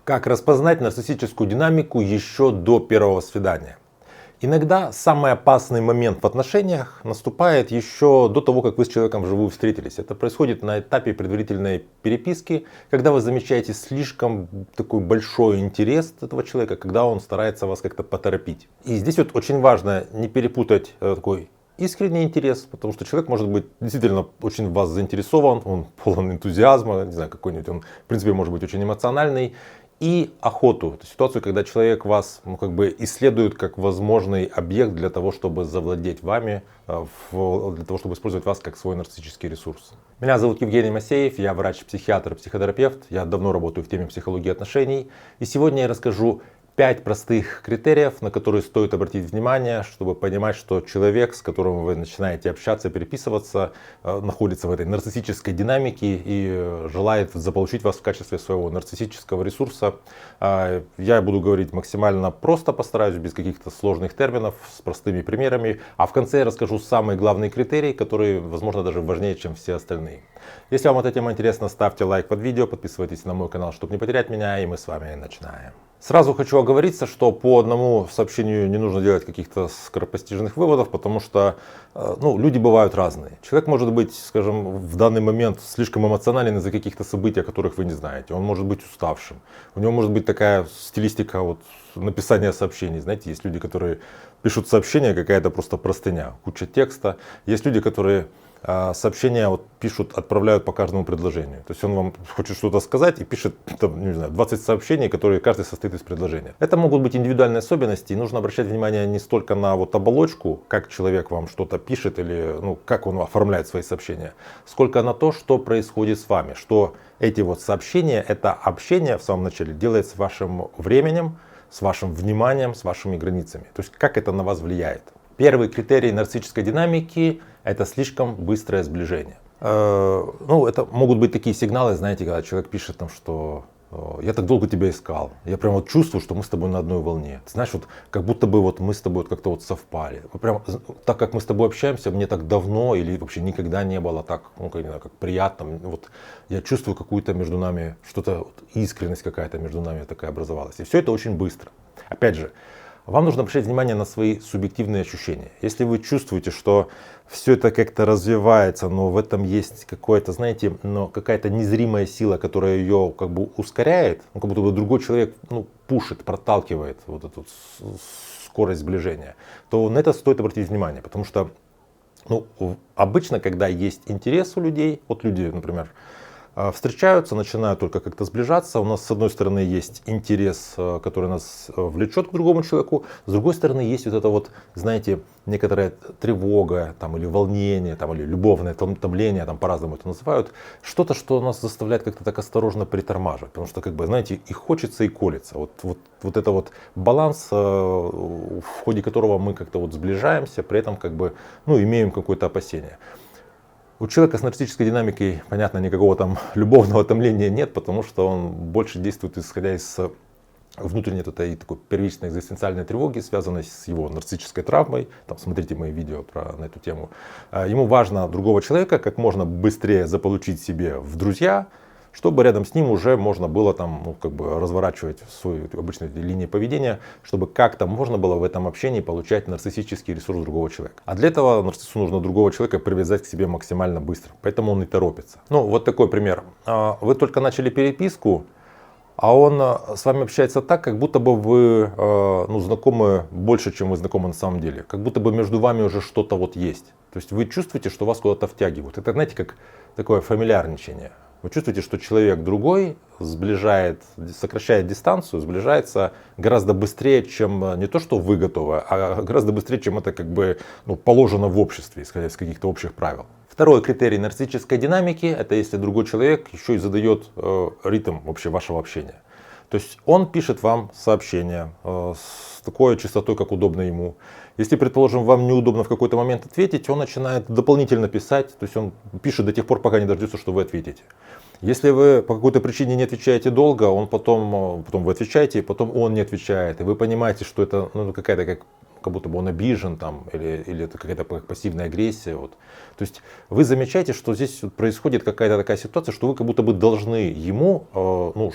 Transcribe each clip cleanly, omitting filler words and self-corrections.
Как распознать нарциссическую динамику еще до первого свидания? Иногда самый опасный момент в отношениях наступает еще до того, как вы с человеком вживую встретились. Это происходит на этапе предварительной переписки, когда вы замечаете слишком такой большой интерес этого человека, когда он старается вас как-то поторопить. И здесь вот очень важно не перепутать такой искренний интерес, потому что человек может быть действительно очень в вас заинтересован, он полон энтузиазма, не знаю, какой-нибудь он, в принципе, может быть очень эмоциональный. И охоту, это ситуацию, когда человек вас исследует как возможный объект для того, чтобы завладеть вами, для того, чтобы использовать вас как свой нарциссический ресурс. Меня зовут Евгений Масеев, я врач-психиатр, психотерапевт, я давно работаю в теме психологии отношений. И сегодня я расскажу 5 простых критериев, на которые стоит обратить внимание, чтобы понимать, что человек, с которым вы начинаете общаться, переписываться, находится в этой нарциссической динамике и желает заполучить вас в качестве своего нарциссического ресурса. Я буду говорить максимально просто, постараюсь, без каких-то сложных терминов, с простыми примерами. А в конце я расскажу самый главный критерий, который, возможно, даже важнее, чем все остальные. Если вам эта тема интересна, ставьте лайк под видео, подписывайтесь на мой канал, чтобы не потерять меня, и мы с вами начинаем. Сразу хочу оговориться, что по одному сообщению не нужно делать каких-то скоропостижных выводов, потому что люди бывают разные. Человек может быть, скажем, в данный момент слишком эмоционален из-за каких-то событий, о которых вы не знаете. Он может быть уставшим. У него может быть такая стилистика написания сообщений. Знаете, есть люди, которые пишут сообщения, какая-то просто простыня, куча текста. Есть люди, которые сообщения пишут, отправляют по каждому предложению. То есть он вам хочет что-то сказать и пишет 20 сообщений, которые каждый состоит из предложения. Это могут быть индивидуальные особенности, и нужно обращать внимание не столько на оболочку, как человек вам что-то пишет или как он оформляет свои сообщения, сколько на то, что происходит с вами, что эти сообщения, это общение в самом начале делает с вашим временем, с вашим вниманием, с вашими границами. То есть как это на вас влияет. Первый критерий нарциссической динамики – это слишком быстрое сближение. Это могут быть такие сигналы, знаете, когда человек пишет, что я так долго тебя искал, я прям чувствую, что мы с тобой на одной волне. Ты знаешь, как будто бы мы с тобой как-то совпали. Прям, так как мы с тобой общаемся, мне так давно или вообще никогда не было так, как приятно. Я чувствую какую-то между нами, что-то искренность какая-то между нами такая образовалась. И все это очень быстро. Опять же, вам нужно обращать внимание на свои субъективные ощущения. Если вы чувствуете, что все это как-то развивается, но в этом есть какое-то, какая-то незримая сила, которая ее ускоряет, как будто бы другой человек пушит, проталкивает эту скорость сближения, то на это стоит обратить внимание. Потому что обычно, когда есть интерес у людей, люди, например, встречаются, начинают только как-то сближаться. У нас с одной стороны есть интерес, который нас влечет к другому человеку. С другой стороны есть некоторая тревога или волнение, или любовное томление, по-разному это называют. Что-то, что нас заставляет как-то так осторожно притормаживать. Потому что, и хочется, и колется. Это баланс, в ходе которого мы как-то сближаемся, при этом имеем какое-то опасение. У человека с нарциссической динамикой, понятно, никакого любовного томления нет, потому что он больше действует исходя из внутренней такой первичной экзистенциальной тревоги, связанной с его нарциссической травмой. Смотрите мои видео на эту тему. Ему важно другого человека как можно быстрее заполучить себе в друзья, чтобы рядом с ним уже можно было разворачивать свою обычную линию поведения, чтобы как-то можно было в этом общении получать нарциссический ресурс другого человека. А для этого нарциссу нужно другого человека привязать к себе максимально быстро, поэтому он и торопится. Такой пример. Вы только начали переписку, а он с вами общается так, как будто бы вы знакомы больше, чем вы знакомы на самом деле. Как будто бы между вами уже что-то есть. То есть вы чувствуете, что вас куда-то втягивают. Это, знаете, как такое фамильярничание. Вы чувствуете, что человек другой сокращает дистанцию, сближается гораздо быстрее, чем не то, что вы готовы, а гораздо быстрее, чем это положено в обществе, исходя из каких-то общих правил. Второй критерий нарциссической динамики – это если другой человек еще и задает ритм вообще вашего общения. То есть он пишет вам сообщение с такой частотой, как удобно ему. Если, предположим, вам неудобно в какой-то момент ответить, он начинает дополнительно писать, то есть он пишет до тех пор, пока не дождется, что вы ответите. Если вы по какой-то причине не отвечаете долго, потом вы отвечаете, и потом он не отвечает. И вы понимаете, что это какая-то как будто бы он обижен там, или это какая-то пассивная агрессия. Вот. То есть вы замечаете, что здесь происходит какая-то такая ситуация, что вы как будто бы должны ему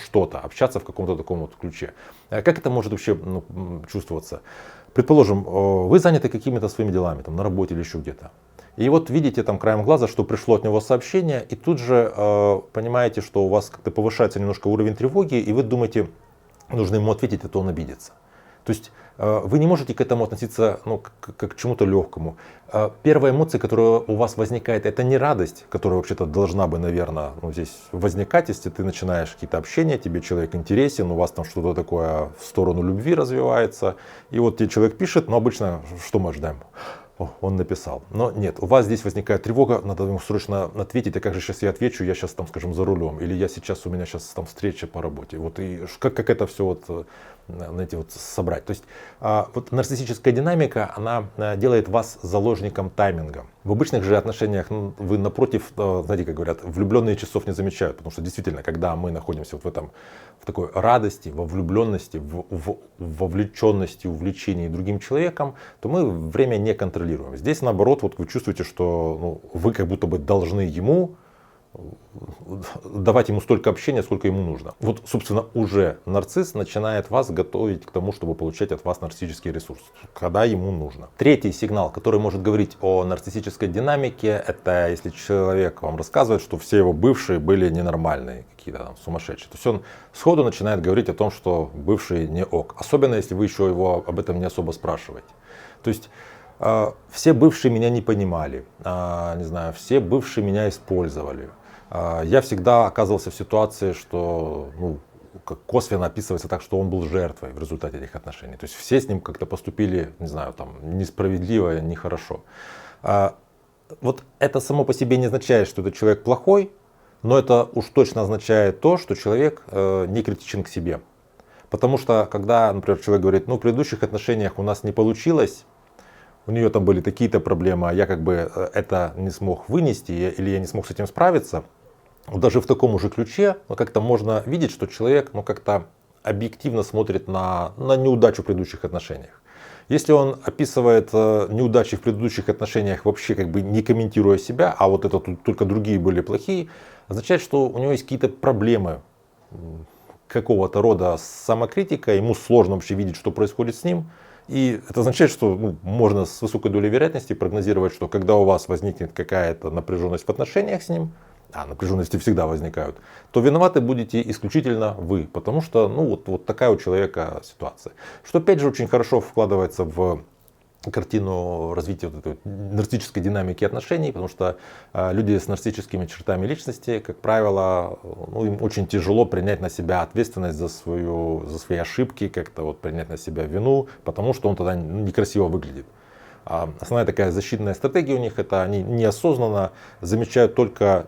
что-то, общаться в каком-то таком вот ключе. Как это может вообще чувствоваться? Предположим, вы заняты какими-то своими делами, там, на работе или еще где-то. И вот видите там краем глаза, что пришло от него сообщение, и тут же понимаете, что у вас как-то повышается немножко уровень тревоги, и вы думаете, нужно ему ответить, а то он обидится. То есть вы не можете к этому относиться как к чему-то легкому. Первая эмоция, которая у вас возникает, это не радость, которая вообще-то должна бы, наверное, здесь возникать, если ты начинаешь какие-то общения, тебе человек интересен, у вас там что-то такое в сторону любви развивается, и вот тебе человек пишет, но обычно что мы ждаем? Он написал. Но нет, у вас здесь возникает тревога, надо ему срочно ответить, а как же сейчас я отвечу, я сейчас там, скажем, за рулем, или у меня сейчас там встреча по работе. Вот и как это все вот, знаете, вот собрать. То есть вот нарциссическая динамика, она делает вас заложником тайминга. В обычных же отношениях вы напротив, знаете, как говорят, влюбленные часов не замечают, потому что действительно, когда мы находимся вот в такой радости, во влюбленности, в вовлеченности, увлечении другим человеком, то мы время не контролируем. Здесь наоборот, вот вы чувствуете, что вы как будто бы должны ему давать ему столько общения, сколько ему нужно. Вот, собственно, уже нарцисс начинает вас готовить к тому, чтобы получать от вас нарциссический ресурс, когда ему нужно. Третий сигнал, который может говорить о нарциссической динамике, это если человек вам рассказывает, что все его бывшие были ненормальные, какие-то там сумасшедшие. То есть он сходу начинает говорить о том, что бывшие не ок. Особенно, если вы еще его об этом не особо спрашиваете. То есть все бывшие меня не понимали, не знаю, все бывшие меня использовали. Я всегда оказывался в ситуации, что косвенно описывается так, что он был жертвой в результате этих отношений. То есть все с ним как-то поступили, не знаю, там, несправедливо, нехорошо. Вот это само по себе не означает, что этот человек плохой, но это уж точно означает то, что человек не критичен к себе. Потому что когда, например, человек говорит, в предыдущих отношениях у нас не получилось, у нее там были такие-то проблемы, а я как бы это не смог вынести, или я не смог с этим справиться. Даже в таком же ключе как-то можно видеть, что человек как-то объективно смотрит на неудачу в предыдущих отношениях. Если он описывает неудачи в предыдущих отношениях, вообще как бы не комментируя себя, а вот это тут только другие были плохие, означает, что у него есть какие-то проблемы какого-то рода с самокритикой, ему сложно вообще видеть, что происходит с ним. И это означает, что можно с высокой долей вероятности прогнозировать, что когда у вас возникнет какая-то напряженность в отношениях с ним, а напряженности всегда возникают, то виноваты будете исключительно вы, потому что вот такая у человека ситуация. Что опять же очень хорошо вкладывается в картину развития вот этой нарциссической динамики отношений, потому что люди с нарциссическими чертами личности, как правило, им очень тяжело принять на себя ответственность за свои ошибки, как-то вот принять на себя вину, потому что он тогда некрасиво выглядит. Основная такая защитная стратегия у них — это они неосознанно замечают только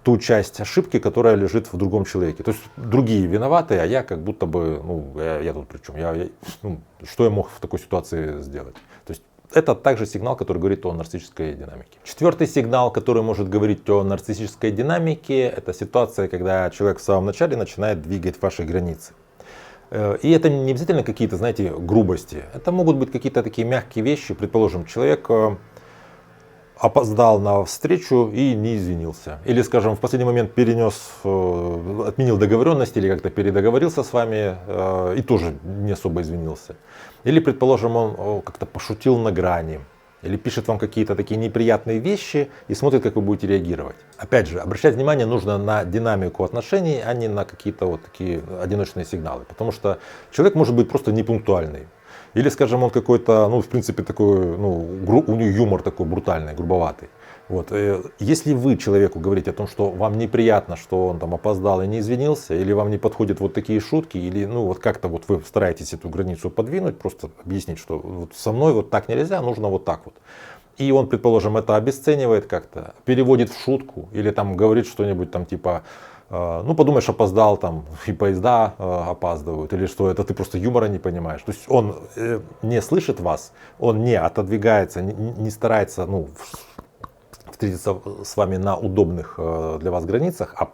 ту часть ошибки, которая лежит в другом человеке. То есть другие виноваты, а я как будто бы, я тут при чем? Что я мог в такой ситуации сделать? То есть это также сигнал, который говорит о нарциссической динамике. Четвертый сигнал, который может говорить о нарциссической динамике, это ситуация, когда человек в самом начале начинает двигать ваши границы. И это не обязательно какие-то, знаете, грубости. Это могут быть какие-то такие мягкие вещи. Предположим, человек опоздал на встречу и не извинился. Или, скажем, в последний момент отменил договоренность или как-то передоговорился с вами и тоже не особо извинился. Или, предположим, он как-то пошутил на грани. Или пишет вам какие-то такие неприятные вещи и смотрит, как вы будете реагировать. Опять же, обращать внимание нужно на динамику отношений, а не на какие-то вот такие одиночные сигналы. Потому что человек может быть просто непунктуальный. Или, скажем, он какой-то, в принципе, такой, у него юмор такой брутальный, грубоватый. Вот. Если вы человеку говорите о том, что вам неприятно, что он там опоздал и не извинился, или вам не подходят вот такие шутки, или вот как-то вот вы стараетесь эту границу подвинуть, просто объяснить, что вот со мной вот так нельзя, нужно вот так вот. И он, предположим, это обесценивает как-то, переводит в шутку, или там говорит что-нибудь там типа, подумаешь, опоздал, там и поезда опаздывают, или что это ты просто юмора не понимаешь. То есть он не слышит вас, он не отодвигается, не старается встретиться с вами на удобных для вас границах, а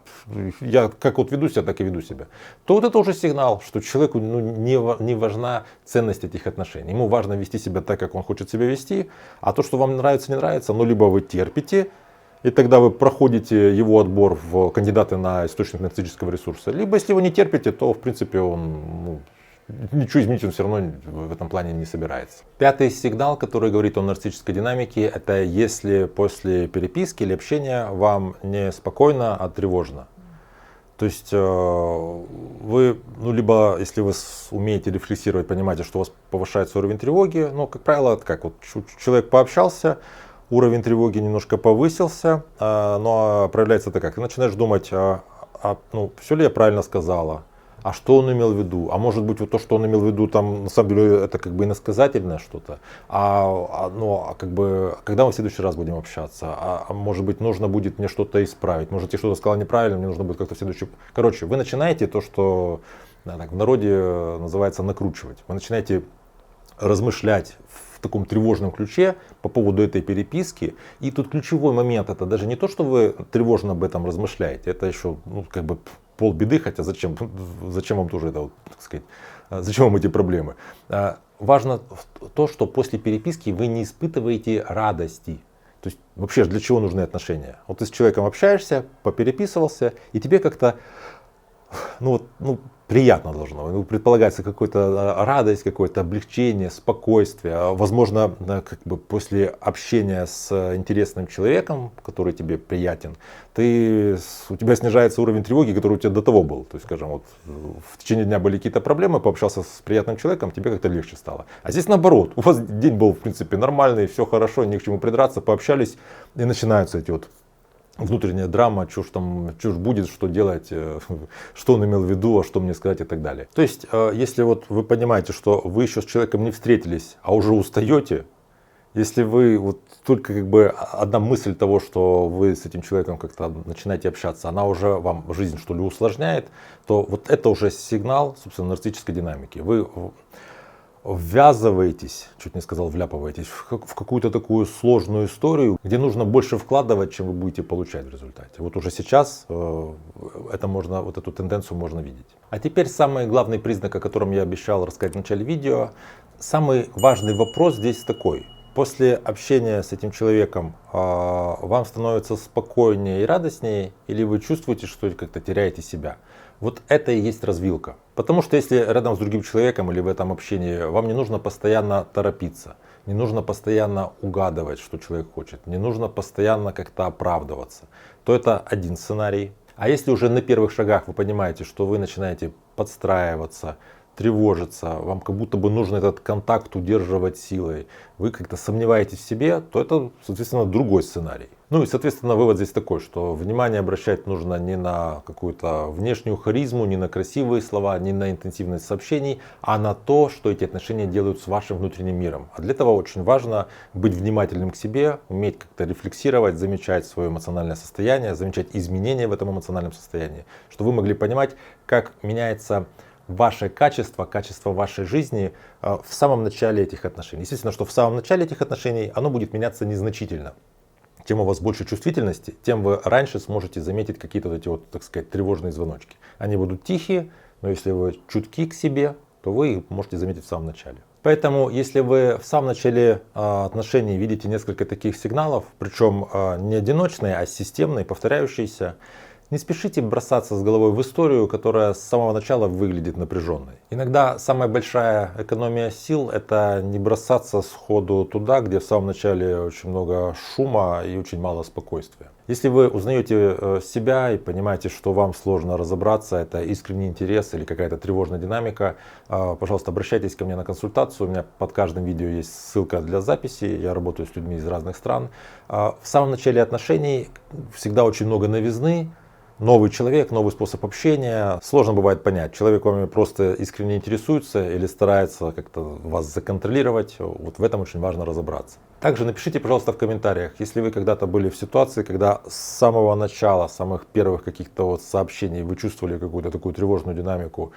я как вот веду себя, так и веду себя, то вот это уже сигнал, что человеку не важна ценность этих отношений. Ему важно вести себя так, как он хочет себя вести, а то, что вам нравится, не нравится, ну либо вы терпите, и тогда вы проходите его отбор в кандидаты на источник нарциссического ресурса, либо если вы не терпите, то в принципе он ничего изменить он все равно в этом плане не собирается. Пятый сигнал, который говорит о нарциссической динамике, это если после переписки или общения вам не спокойно, а тревожно. То есть вы, либо если вы умеете рефлексировать, понимаете, что у вас повышается уровень тревоги, как правило, как вот человек пообщался, уровень тревоги немножко повысился, но проявляется это как? Ты начинаешь думать, все ли я правильно сказала, а что он имел в виду? А может быть, вот то, что он имел в виду, там на самом деле это как бы иносказательное что-то. Когда мы в следующий раз будем общаться? Может быть, нужно будет мне что-то исправить? Может, я что-то сказал неправильно, мне нужно будет как-то в следующий... Короче, вы начинаете то, что в народе называется накручивать. Вы начинаете размышлять в таком тревожном ключе по поводу этой переписки. И тут ключевой момент, это даже не то, что вы тревожно об этом размышляете, это еще полбеды, хотя зачем вам тоже это, так сказать, зачем вам эти проблемы? Важно то, что после переписки вы не испытываете радости. То есть вообще для чего нужны отношения? Вот ты с человеком общаешься, попереписывался, и тебе как-то приятно должно. Предполагается какая-то радость, какое-то облегчение, спокойствие. Возможно, после общения с интересным человеком, который тебе приятен, у тебя снижается уровень тревоги, который у тебя до того был. То есть, скажем, вот в течение дня были какие-то проблемы, пообщался с приятным человеком, тебе как-то легче стало. А здесь наоборот. У вас день был, в принципе, нормальный, все хорошо, ни к чему придраться, пообщались, и начинаются эти внутренняя драма, что ж будет, что делать, что он имел в виду, а что мне сказать и так далее. То есть, если вот вы понимаете, что вы еще с человеком не встретились, а уже устаете, если вы только одна мысль того, что вы с этим человеком как-то начинаете общаться, она уже вам жизнь что ли усложняет, то вот это уже сигнал, собственно, нарциссической динамики. Вы ввязываетесь, чуть не сказал вляпываетесь, в какую-то такую сложную историю, где нужно больше вкладывать, чем вы будете получать в результате. Вот уже сейчас эту тенденцию можно видеть. А теперь самый главный признак, о котором я обещал рассказать в начале видео. Самый важный вопрос здесь такой. После общения с этим человеком вам становится спокойнее и радостнее, или вы чувствуете, что как-то теряете себя? Вот это и есть развилка. Потому что если рядом с другим человеком или в этом общении вам не нужно постоянно торопиться, не нужно постоянно угадывать, что человек хочет, не нужно постоянно как-то оправдываться, то это один сценарий. А если уже на первых шагах вы понимаете, что вы начинаете подстраиваться, тревожиться, вам как будто бы нужно этот контакт удерживать силой, вы как-то сомневаетесь в себе, то это, соответственно, другой сценарий. И, соответственно, вывод здесь такой, что внимание обращать нужно не на какую-то внешнюю харизму, не на красивые слова, не на интенсивность сообщений, а на то, что эти отношения делают с вашим внутренним миром. А для этого очень важно быть внимательным к себе, уметь как-то рефлексировать, замечать свое эмоциональное состояние, замечать изменения в этом эмоциональном состоянии, чтобы вы могли понимать, как меняется ваше качество вашей жизни в самом начале этих отношений. Естественно, что в самом начале этих отношений оно будет меняться незначительно. Чем у вас больше чувствительности, тем вы раньше сможете заметить какие-то так сказать, тревожные звоночки. Они будут тихие, но если вы чутки к себе, то вы их можете заметить в самом начале. Поэтому, если вы в самом начале отношений видите несколько таких сигналов, причем не одиночные, а системные, повторяющиеся, не спешите бросаться с головой в историю, которая с самого начала выглядит напряженной. Иногда самая большая экономия сил – это не бросаться сходу туда, где в самом начале очень много шума и очень мало спокойствия. Если вы узнаете себя и понимаете, что вам сложно разобраться, это искренний интерес или какая-то тревожная динамика, пожалуйста, обращайтесь ко мне на консультацию. У меня под каждым видео есть ссылка для записи. Я работаю с людьми из разных стран. В самом начале отношений всегда очень много новизны. Новый человек, новый способ общения. Сложно бывает понять, человек вами просто искренне интересуется или старается как-то вас законтролировать. Вот в этом очень важно разобраться. Также напишите, пожалуйста, в комментариях, если вы когда-то были в ситуации, когда с самого начала, самых первых каких-то вот сообщений вы чувствовали какую-то такую тревожную динамику,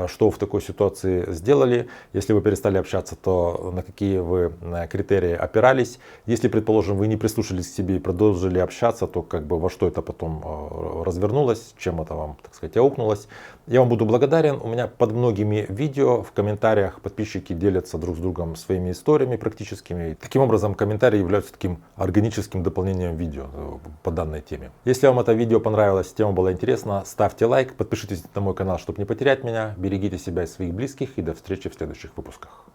что в такой ситуации сделали. Если вы перестали общаться, то на какие вы критерии опирались. Если, предположим, вы не прислушались к себе и продолжили общаться, то как бы во что это потом развернулось, чем это вам, так сказать, аукнулось. Я вам буду благодарен. У меня под многими видео в комментариях подписчики делятся друг с другом своими историями практическими. Таким образом, комментарии являются таким органическим дополнением видео по данной теме. Если вам это видео понравилось, тема была интересна, ставьте лайк, подпишитесь на мой канал, чтобы не потерять меня. Берегите себя и своих близких, и до встречи в следующих выпусках.